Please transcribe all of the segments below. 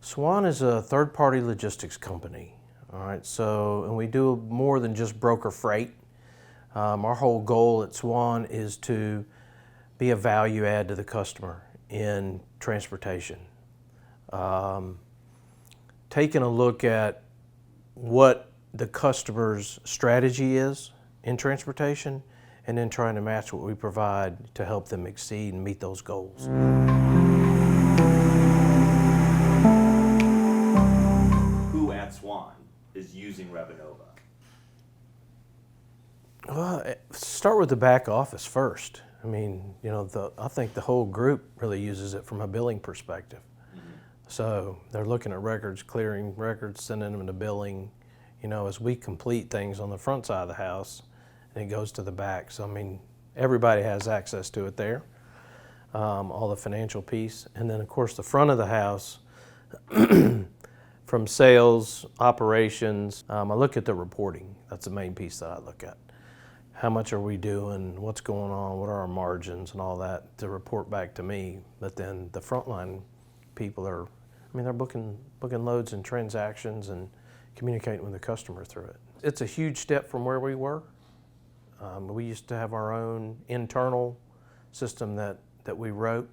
Swan is a third-party logistics company. All right, so, and we do more than just broker freight. Our whole goal at Swan is to be a value add to the customer in transportation. Taking a look at what the customer's strategy is in transportation, and then trying to match what we provide to help them exceed and meet those goals. Who at Swan is using Revenova? Well, start with the back office first. I mean, you know, I think the whole group really uses it from a billing perspective. So they're looking at records, clearing records, sending them to billing, you know, as we complete things on the front side of the house, and it goes to the back. So, I mean, everybody has access to it there, all the financial piece. And then, of course, the front of the house, from sales, operations, I look at the reporting. That's the main piece that I look at. How much are we doing? What's going on? What are our margins and all that to report back to me? But then the frontline people are, I mean, they're booking loads and transactions and communicating with the customer through it. It's a huge step from where we were. We used to have our own internal system that we wrote,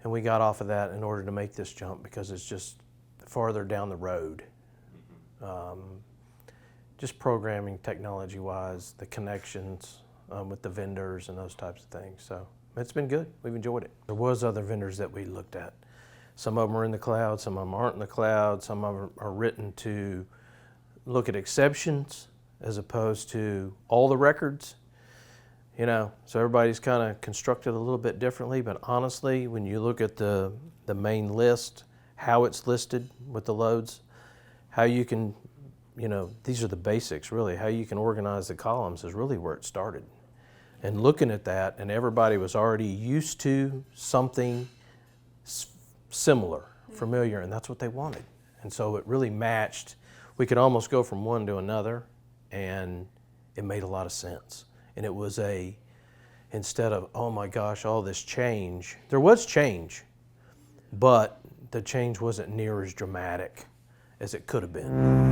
and we got off of that in order to make this jump because it's just farther down the road. Just programming technology-wise, the connections with the vendors and those types of things. So it's been good. We've enjoyed it. There was other vendors that we looked at. Some of them are in the cloud, some of them aren't in the cloud, some of them are written to look at exceptions as opposed to all the records. You know, so everybody's kind of constructed a little bit differently, but honestly, when you look at the main list, how it's listed with the loads, how you can, you know, these are the basics really, how you can organize the columns is really where it started. And looking at that, and everybody was already used to something similar, familiar, and that's what they wanted. And so it really matched. We could almost go from one to another, and it made a lot of sense. And it was instead of, oh my gosh, all this change, there was change, but the change wasn't near as dramatic as it could have been.